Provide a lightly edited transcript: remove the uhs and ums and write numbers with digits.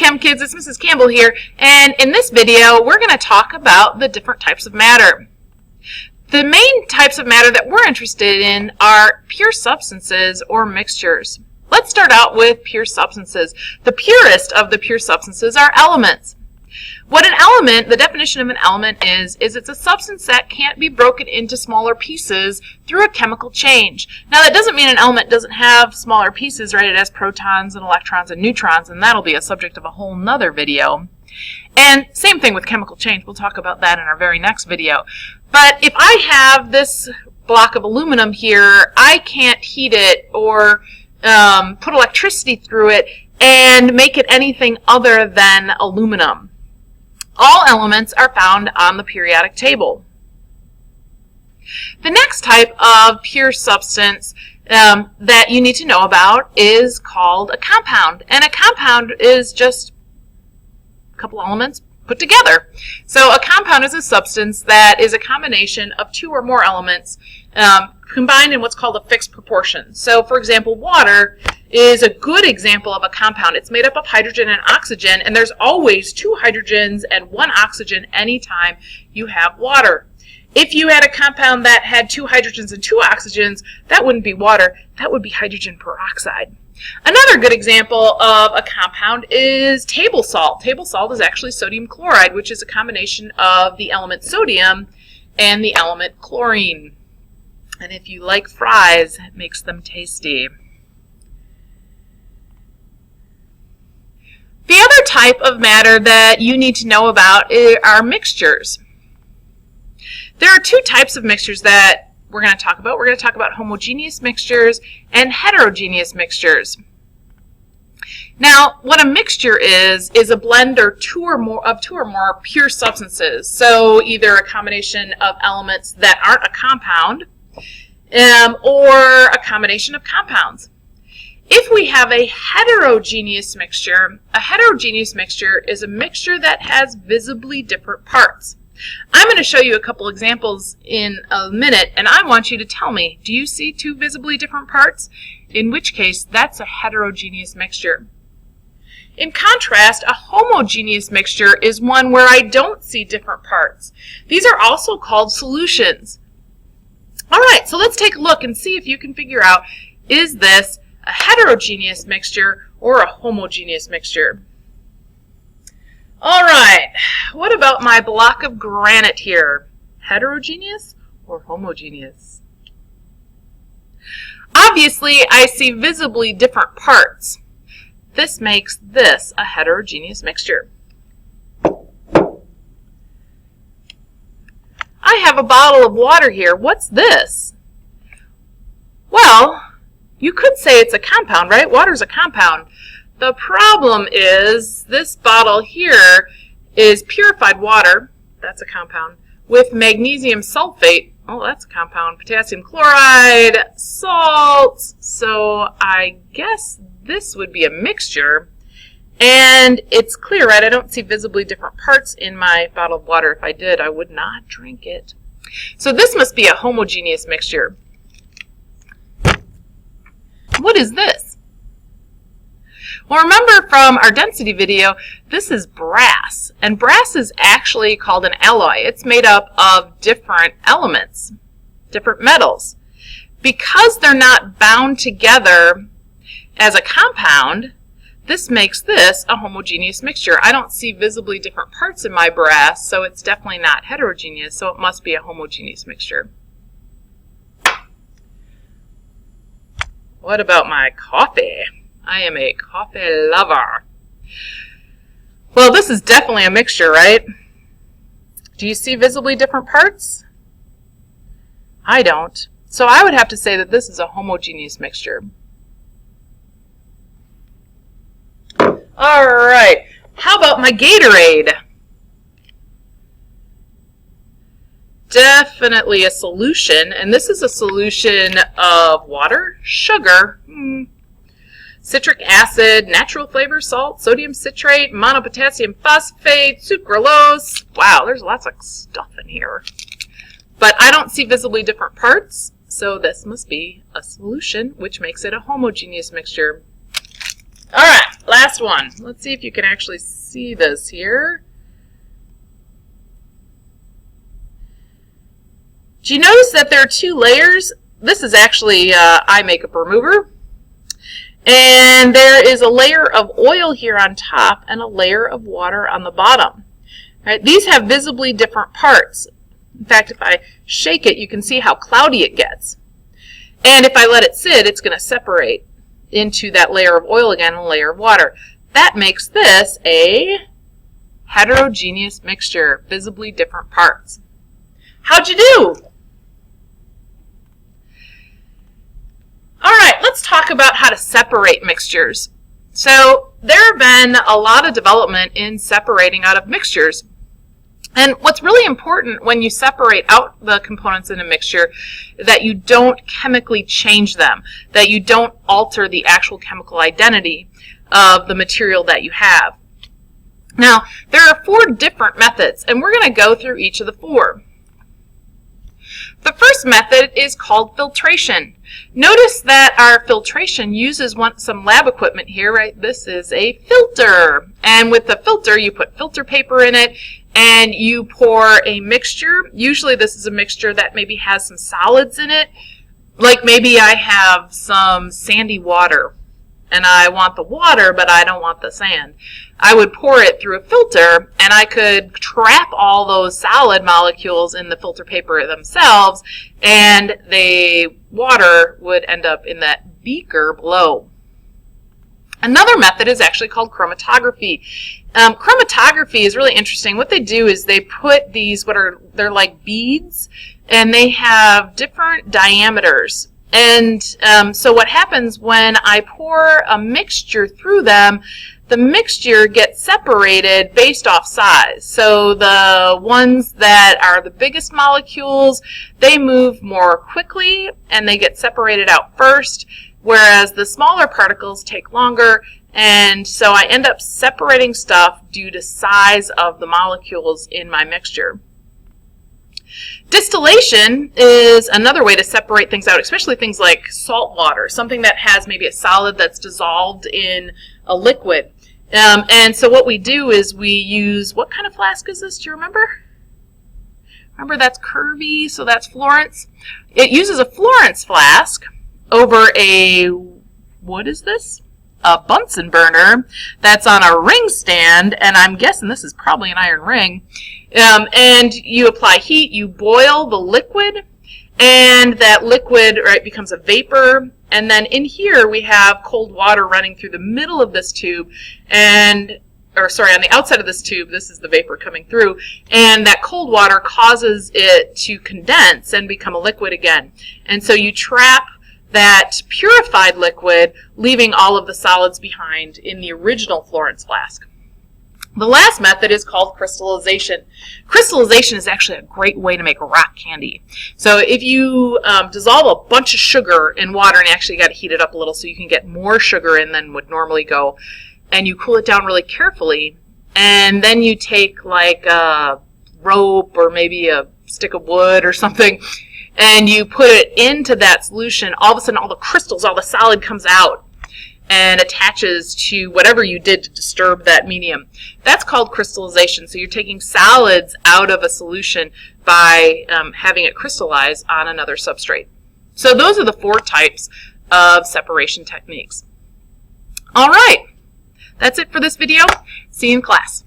Chem Kids, it's Mrs. Campbell here, and in this video we're going to talk about the different types of matter. The main types of matter that we're interested in are pure substances or mixtures. Let's start out with pure substances. The purest of the pure substances are elements. What an element, the definition of an element is it's a substance that can't be broken into smaller pieces through a chemical change. Now that doesn't mean an element doesn't have smaller pieces, right? It has protons and electrons and neutrons, and that'll be a subject of a whole nother video. And same thing with chemical change. We'll talk about that in our very next video. But if I have this block of aluminum here, I can't heat it or put electricity through it and make it anything other than aluminum. All elements are found on the periodic table. The next type of pure substance that you need to know about is called a compound. And a compound is just a couple elements put together. So a compound is a substance that is a combination of two or more elements combined in what's called a fixed proportion. So for example, water is a good example of a compound. It's made up of hydrogen and oxygen, and there's always two hydrogens and one oxygen anytime you have water. If you had a compound that had two hydrogens and two oxygens, that wouldn't be water, that would be hydrogen peroxide. Another good example of a compound is table salt. Table salt is actually sodium chloride, which is a combination of the element sodium and the element chlorine. And if you like fries, it makes them tasty. The other type of matter that you need to know about are mixtures. There are two types of mixtures that we're going to talk about. We're going to talk about homogeneous mixtures and heterogeneous mixtures. Now, what a mixture is a blend of two or more pure substances. So either a combination of elements that aren't a compound or a combination of compounds. If we have a heterogeneous mixture is a mixture that has visibly different parts. I'm going to show you a couple examples in a minute, and I want you to tell me, do you see two visibly different parts? In which case, that's a heterogeneous mixture. In contrast, a homogeneous mixture is one where I don't see different parts. These are also called solutions. All right, so let's take a look and see if you can figure out, is this a heterogeneous mixture or a homogeneous mixture? All right, what about my block of granite here? Heterogeneous or homogeneous? Obviously, I see visibly different parts. This makes this a heterogeneous mixture. I have a bottle of water here. What's this? Well, you could say it's a compound, right? Water's a compound. The problem is this bottle here is purified water, that's a compound, with magnesium sulfate, oh, that's a compound, potassium chloride, salts, so I guess this would be a mixture. And it's clear, right? I don't see visibly different parts in my bottle of water. If I did, I would not drink it. So this must be a homogeneous mixture. What is this? Well, remember from our density video, this is brass. And brass is actually called an alloy. It's made up of different elements, different metals. Because they're not bound together as a compound, this makes this a homogeneous mixture. I don't see visibly different parts in my brass, so it's definitely not heterogeneous, so it must be a homogeneous mixture. What about my coffee? I am a coffee lover. Well, this is definitely a mixture, right? Do you see visibly different parts? I don't. So I would have to say that this is a homogeneous mixture. All right, how about my Gatorade? Definitely a solution, and this is a solution of water, sugar, citric acid, natural flavor salt, sodium citrate, monopotassium phosphate, sucralose. Wow, there's lots of stuff in here. But I don't see visibly different parts, so this must be a solution, which makes it a homogeneous mixture. All right, last one. Let's see if you can actually see this here. Do you notice that there are two layers? This is actually eye makeup remover. And there is a layer of oil here on top and a layer of water on the bottom. Right? These have visibly different parts. In fact, if I shake it, you can see how cloudy it gets. And if I let it sit, it's going to separate into that layer of oil again and a layer of water. That makes this a heterogeneous mixture, visibly different parts. How'd you do? All right, let's talk about how to separate mixtures. So there have been a lot of development in separating out of mixtures. And what's really important when you separate out the components in a mixture is that you don't chemically change them, that you don't alter the actual chemical identity of the material that you have. Now, there are 4 different methods, and we're going to go through each of the 4. The first method is called filtration. Notice that our filtration uses some lab equipment here, right? This is a filter. And with the filter, you put filter paper in it and you pour a mixture. Usually this is a mixture that maybe has some solids in it. Like maybe I have some sandy water and I want the water, but I don't want the sand. I would pour it through a filter, and I could trap all those solid molecules in the filter paper themselves, and the water would end up in that beaker below. Another method is actually called chromatography. Chromatography is really interesting. What they do is they put these, they're like beads, and they have different diameters. And so what happens when I pour a mixture through them, the mixture gets separated based off size. So the ones that are the biggest molecules, they move more quickly and they get separated out first, whereas the smaller particles take longer. And so I end up separating stuff due to size of the molecules in my mixture. Distillation is another way to separate things out, especially things like salt water, something that has maybe a solid that's dissolved in a liquid. And so what we do is we use, what kind of flask is this? Do you remember? Remember, that's curvy, so that's Florence. It uses a Florence flask over a, what is this? A Bunsen burner that's on a ring stand, and I'm guessing this is probably an iron ring. And you apply heat, you boil the liquid, and that liquid, right, becomes a vapor. And then in here we have cold water running through the middle of this tube, on the outside of this tube, this is the vapor coming through, and that cold water causes it to condense and become a liquid again. And so you trap that purified liquid, leaving all of the solids behind in the original Florence flask. The last method is called crystallization. Crystallization is actually a great way to make rock candy. So if you dissolve a bunch of sugar in water, and you actually got to heat it up a little so you can get more sugar in than would normally go, and you cool it down really carefully, and then you take like a rope or maybe a stick of wood or something, and you put it into that solution, all of a sudden all the crystals, all the solid comes out and attaches to whatever you did to disturb that medium. That's called crystallization. So you're taking solids out of a solution by having it crystallize on another substrate. So those are the 4 types of separation techniques. All right, that's it for this video. See you in class.